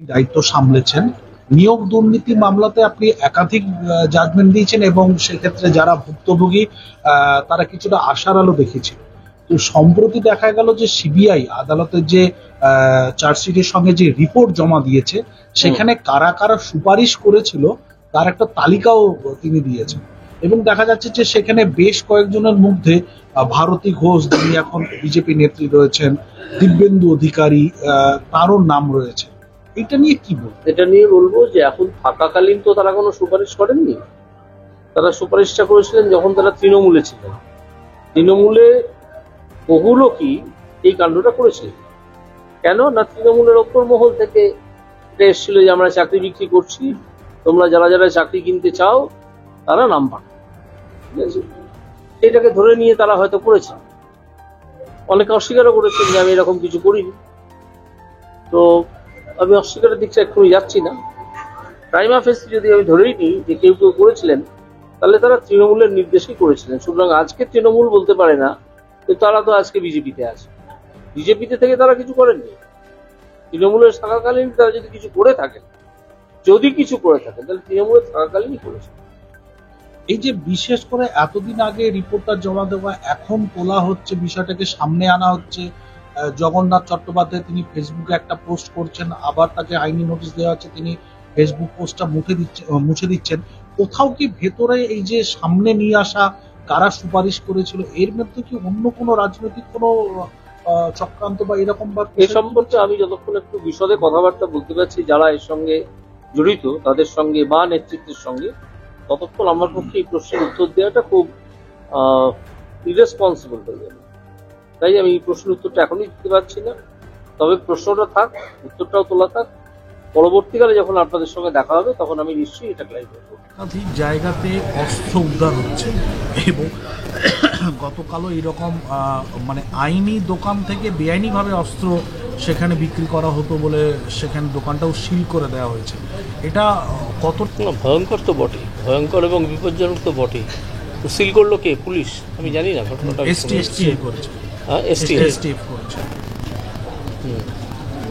দায়িত্ব সামলেছেন। নিয়োগ দুর্নীতি মামলাতে আপনি একাধিক জাজমেন্ট দিয়েছেন এবং সেক্ষেত্রে যারা ভুক্তভোগী তারা কিছুটা আশার আলো দেখেছিল। তো সম্প্রতি দেখা গেল যে সিবিআই আদালতের যে চার্জশিটের সঙ্গে যে রিপোর্ট জমা দিয়েছে সেখানে কারা কারা সুপারিশ করেছিল তার একটা তালিকাও তিনি দিয়েছেন এবং দেখা যাচ্ছে যে সেখানে বেশ কয়েকজনের মধ্যে ভারতী ঘোষ, যিনি এখন বিজেপি নেত্রী রয়েছেন, দিব্যেন্দু অধিকারী, তারও নাম রয়েছে। এটা নিয়ে কি বলবো? এটা নিয়ে বলবো যে এখন থাকাকালীন তো তারা কোনো সুপারিশ করেননি। তারা সুপারিশটা করেছিলেন যখন তারা তৃণমূলে ছিলেন। তৃণমূলে বহু লোকই এই কাণ্ডটা করেছিল। কেন না, তৃণমূলের ওপর মহল থেকে এটা এসেছিল যে আমরা চাকরি বিক্রি করছি, তোমরা যারা যারা চাকরি কিনতে চাও তারা নাম পাঠাও। ঠিক আছে, এটাকে ধরে নিয়ে তারা হয়তো করেছে। অনেকে অস্বীকারও করেছেন যে আমি এরকম কিছু করিনি। তো আমি অস্বীকারের দিকটা এক্ষুনি যাচ্ছি না। প্রাইমা ফেসি যদি আমি ধরেই নিই যে কেউ কেউ করেছিলেন, তাহলে তারা তৃণমূলের নির্দেশেই করেছিলেন। সুতরাং আজকে তৃণমূল বলতে পারে না যে তারা তো আজকে বিজেপিতে আছে। বিজেপিতে থেকে তারা কিছু করেননি। তৃণমূলের থাকাকালীন তারা যদি কিছু করে থাকেন তাহলে তৃণমূলের থাকাকালীনই করেছে। এই যে বিশেষ করে এতদিন আগে রিপোর্টটা জমা দেওয়া, এখন তোলা হচ্ছে, বিষয়টাকে সামনে আনা হচ্ছে। জগন্নাথ চট্টোপাধ্যায় তিনি ফেসবুকে একটা পোস্ট করছেন, আবার তাকে আইনি নোটিশ দেওয়া হচ্ছে, তিনি ফেসবুক পোস্টটা মুছে দিচ্ছেন। কোথাও কি ভেতরে এই যে সামনে নিয়ে আসা কারা সুপারিশ করেছিল, এর মধ্যে কি অন্য কোনো রাজনৈতিক কোনো চক্রান্ত বা এরকম বা এ সম্পর্কে আমি যতক্ষণ একটু বিশদে কথাবার্তা বলতে পারছি যারা এর সঙ্গে জড়িত তাদের সঙ্গে বা নেতৃত্বের সঙ্গে, ততক্ষণ আমার পক্ষে এই প্রশ্নের উত্তর দেওয়াটা খুব ইরেসপন্সিবল হয়ে যাবে। তাই আমি এই প্রশ্নের উত্তরটা এখনই দিতে পারছি না। তবে প্রশ্নটা থাক, উত্তরটাও তোলা থাক। পরবর্তীকালে যখন আপনাদের সঙ্গে দেখা হবে তখন আমি নিশ্চয়ই এটা ক্লারিফাই করব। একাধিক জায়গাতে অস্ত্র উদ্ধার হচ্ছে এবং গতকালও এরকম মানে আইনি দোকান থেকে বেআইনিভাবে অস্ত্র সেখানে বিক্রি করা হতো বলে সেখানে দোকানটাও সিল করে দেওয়া হয়েছে। এটা কত ভয়ঙ্কর তো বটে, ভয়ঙ্কর এবং বিপজ্জনক তো বটে। তো সিল করলো কে? পুলিশ? আমি জানি না ঘটনাটা। এসটিএফ করেছে।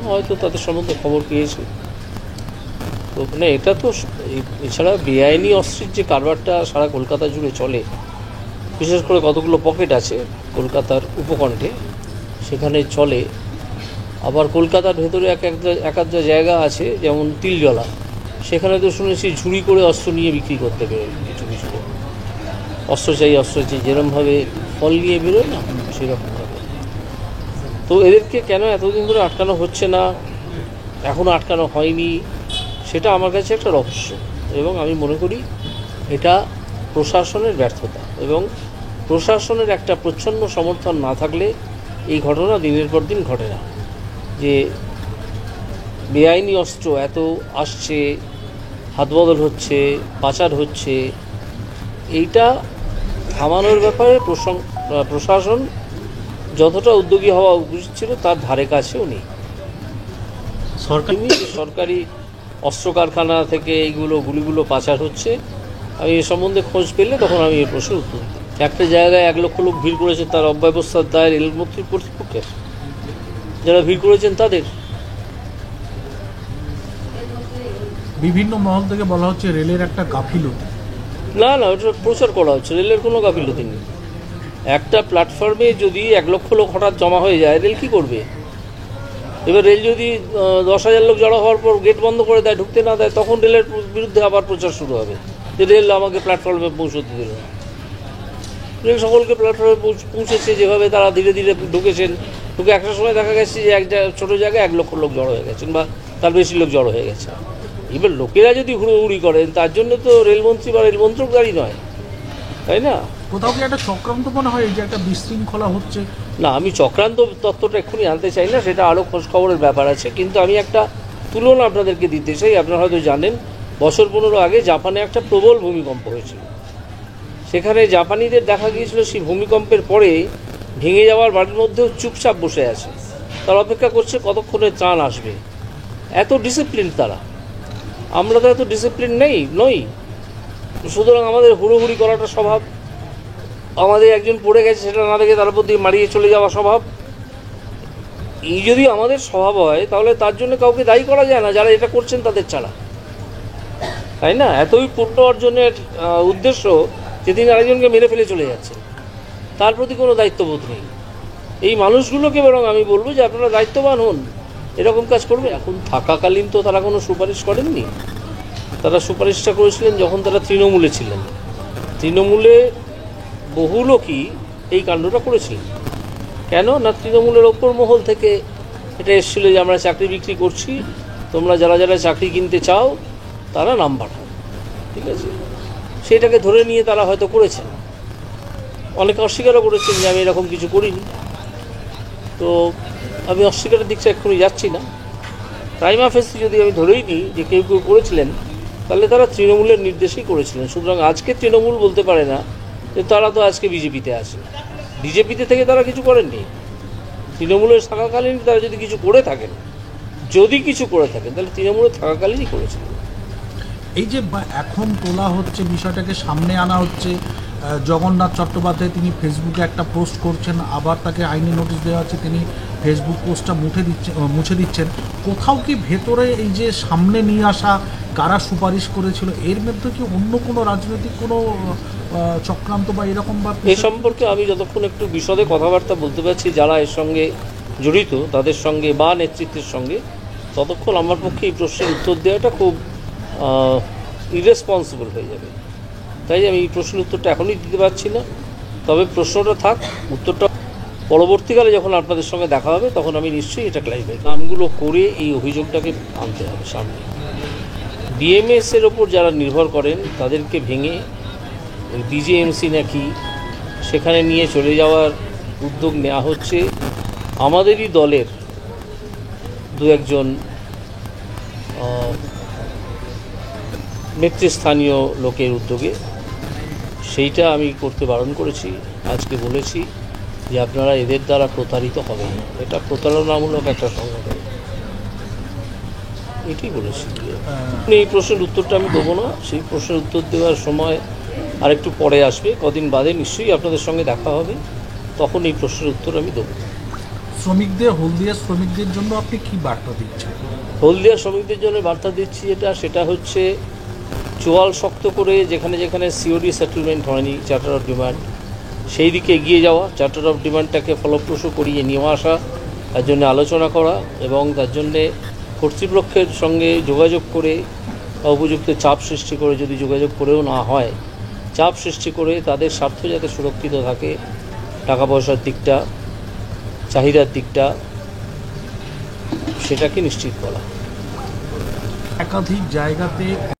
হয়তো তাদের সম্বন্ধে খবর পেয়েছে। তো মানে এটা তো এছাড়া বেআইনি অস্ত্রের যে কারবারটা সারা কলকাতা জুড়ে চলে, বিশেষ করে কতগুলো পকেট আছে কলকাতার উপকণ্ঠে, সেখানে চলে। আবার কলকাতার ভেতরে এক আধ জায়গা আছে যেমন তিলজলা, সেখানে তো শুনেছি ঝুড়ি করে অস্ত্র নিয়ে বিক্রি করতে বেরোয় কিছু কিছু। অস্ত্র চাই যেরকমভাবে ফল নিয়ে বেরোয় না, সেরকমভাবে। তো এদেরকে কেন এতদিন ধরে আটকানো হচ্ছে না, এখনও আটকানো হয়নি, সেটা আমার কাছে একটা রহস্য। এবং আমি মনে করি এটা প্রশাসনের ব্যর্থতা, এবং প্রশাসনের একটা প্রচ্ছন্ন সমর্থন না থাকলে এই ঘটনা দিনের পর দিন ঘটে না। যে বেআইনি অস্ত্র এত আসছে, হাতবদল হচ্ছে, পাচার হচ্ছে, এইটা থামানোর ব্যাপারে প্রশাসন যতটা উদ্যোগী হওয়া উচিত ছিল তার ধারে কাছেও নেই। সরকারি অস্ত্র কারখানা থেকে এইগুলো গুলিগুলো পাচার হচ্ছে, আমি এ সম্বন্ধে খোঁজ পেলে তখন আমি এই প্রশ্নের উত্তর দিই। একটা জায়গায় 1 লক্ষ লোক ভিড় করেছে, তার অব্যবস্থার দায় রেলমন্ত্রীর কর্তৃপক্ষের। যারা ভিড় করেছেন তাদের বিভিন্ন মহল থেকে বলা হচ্ছে রেলের একটা গাফিলতি। না, ওটা প্রচার করা হচ্ছে। রেলের কোনো গাফিলতি নেই। একটা প্ল্যাটফর্মে যদি 1 লক্ষ লোক হঠাৎ জমা হয়ে যায়, রেল কী করবে? এবার রেল যদি 10,000 লোক জড়ো হওয়ার পর গেট বন্ধ করে দেয়, ঢুকতে না দেয়, তখন রেলের বিরুদ্ধে আবার প্রচার শুরু হবে যে রেল আমাকে প্ল্যাটফর্মে পৌঁছতে দিল না। রেল সকলকে প্ল্যাটফর্মে পৌঁছেছে, যেভাবে তারা ধীরে ধীরে ঢুকে একটা সময় দেখা গেছে যে ছোটো জায়গায় 1 লক্ষ লোক জড়ো হয়ে গেছেন বা তার বেশি লোক জড়ো হয়ে গেছে। এবার লোকেরা যদি হুড়োহুড়ি করেন, তার জন্য তো রেলমন্ত্রী বা রেলমন্ত্রক দায়ী নয়, তাই না? কোথাও কি একটা চক্রান্ত মনে হয় যে একটা বিশৃঙ্খলা হচ্ছে? না, আমি চক্রান্ত তত্ত্বটা এক্ষুনি আনতে চাই না, সেটা আরও খোঁজখবরের ব্যাপার আছে। কিন্তু আমি একটা তুলনা আপনাদেরকে দিতে চাই। আপনারা হয়তো জানেন, বছর 15 আগে জাপানে একটা প্রবল ভূমিকম্প হয়েছিল। সেখানে জাপানিদের দেখা গিয়েছিল সেই ভূমিকম্পের পরে ভেঙে যাওয়ার বাড়ির মধ্যেও চুপচাপ বসে আছে, তারা অপেক্ষা করছে কতক্ষণে ত্রাণ আসবে। এত ডিসিপ্লিন তারা। আমরা তো এত ডিসিপ্লিন নই। সুতরাং আমাদের হুড়োহুড়ি করাটা স্বভাব। আমাদের একজন পড়ে গেছে সেটা না দেখে তার উপর দিয়ে মারিয়ে চলে যাওয়া স্বভাব। এই যদি আমাদের স্বভাব হয় তাহলে তার জন্য কাউকে দায়ী করা যায় না যারা এটা করছেন তাদের ছাড়া, তাই না? এতই পূর্ণ অর্জনের উদ্দেশ্য যে তিনি আরেকজনকে মেরে ফেলে চলে যাচ্ছেন, তার প্রতি কোনো দায়িত্ববোধ নেই। এই মানুষগুলোকে বরং আমি বলবো যে আপনারা দায়িত্ববান হন, এরকম কাজ করবে। এখন থাকাকালীন তো তারা কোনো সুপারিশ করেননি, তারা সুপারিশটা করেছিলেন যখন তারা তৃণমূলে ছিলেন। তৃণমূলে বহু লোকই এই কাণ্ডটা করেছিলেন। কেন না, তৃণমূলের ওপর মহল থেকে এটা এসেছিলো যে আমরা চাকরি বিক্রি করছি, তোমরা যারা যারা চাকরি কিনতে চাও তারা নাম পাঠাও, ঠিক আছে? সেটাকে ধরে নিয়ে তারা হয়তো করেছেন, অনেকে অস্বীকারও করেছেন যে আমি এরকম কিছু করিনি। তো আমি অস্বীকারের দিকটা এক্ষুনি যাচ্ছি না। প্রাইমা ফেসি যদি আমি ধরেই নিই যে কেউ কেউ করেছিলেন, তাহলে তারা তৃণমূলের নির্দেশেই করেছিলেন। সুতরাং আজকে তৃণমূল বলতে পারে না যে তারা তো আজকে বিজেপিতে আছে। বিজেপিতে থেকে তারা কিছু করেননি। তৃণমূলের থাকাকালীন তারা যদি কিছু করে থাকেন, তাহলে তৃণমূলে থাকাকালীনই করেছিলেন। এই যে এখন তোলা হচ্ছে, বিষয়টাকে সামনে আনা হচ্ছে, জগন্নাথ চট্টোপাধ্যায় তিনি ফেসবুকে একটা পোস্ট করছেন, আবার তাকে আইনি নোটিশ দেওয়া হচ্ছে, তিনি ফেসবুক পোস্টটা মুছে দিচ্ছেন। কোথাও কি ভেতরে এই যে সামনে নিয়ে আসা কারা সুপারিশ করেছিল, এর মধ্যে কি অন্য কোনো রাজনৈতিক কোনো চক্রান্ত বা এরকম বা এ সম্পর্কে আমি যতক্ষণ একটু বিশদে কথাবার্তা বলতে পারছি যারা এর সঙ্গে জড়িত তাদের সঙ্গে বা নেতৃত্বের সঙ্গে, ততক্ষণ আমার পক্ষে এই প্রশ্নের উত্তর দেওয়াটা খুব ইরেসপন্সিবল হয়ে যাবে। তাই আমি এই প্রশ্নের উত্তরটা এখনই দিতে পারছি না। তবে প্রশ্নটা থাক, উত্তরটা পরবর্তীকালে যখন আপনাদের সঙ্গে দেখা হবে তখন আমি নিশ্চয়ই এটা ক্লারিফাই। নামগুলো করে এই অভিযোগটাকে আনতে হবে সামনে। ডিএমএসের ওপর যারা নির্ভর করেন তাদেরকে ভেঙে ওই বিজেএমসি নাকি সেখানে নিয়ে চলে যাওয়ার উদ্যোগ নেওয়া হচ্ছে আমাদেরই দলের দু একজন নেতৃস্থানীয় লোকের উদ্যোগে। সেইটা আমি করতে বারণ করেছি, আজকে বলেছি যে আপনারা এদের দ্বারা প্রতারিত হবেন, এটা প্রতারণামূলক একটা সংগঠন, এটাই বলেছি। এই প্রশ্নের উত্তরটা আমি দেবো না, সেই প্রশ্নের উত্তর দেওয়ার সময় আরেকটু পরে আসবে, কদিন বাদে নিশ্চয়ই আপনাদের সঙ্গে দেখা হবে, তখন এই প্রশ্নের উত্তর আমি দেবো। হলদিয়া শ্রমিকদের জন্য আপনি কি বার্তা দিচ্ছেন? হলদিয়া শ্রমিকদের জন্য বার্তা দিচ্ছি সেটা হচ্ছে চোয়াল শক্ত করে যেখানে যেখানে সিওডি সেটেলমেন্ট হয়নি, চার্টার অফ ডিমান্ড, সেই দিকে এগিয়ে যাওয়া, চার্টার অফ ডিমান্ডটাকে ফলপ্রসূ করিয়ে নিয়ে আসা, তার জন্য আলোচনা করা এবং তার জন্যে কর্তৃপক্ষের সঙ্গে যোগাযোগ করে উপযুক্ত চাপ সৃষ্টি করে, যদি যোগাযোগ করেও না হয় চাপ সৃষ্টি করে তাদের স্বার্থ যাতে সুরক্ষিত থাকে, টাকা পয়সার দিকটা, চাহিদার দিকটা, সেটাকে নিশ্চিত করা। একাধিক জায়গাতে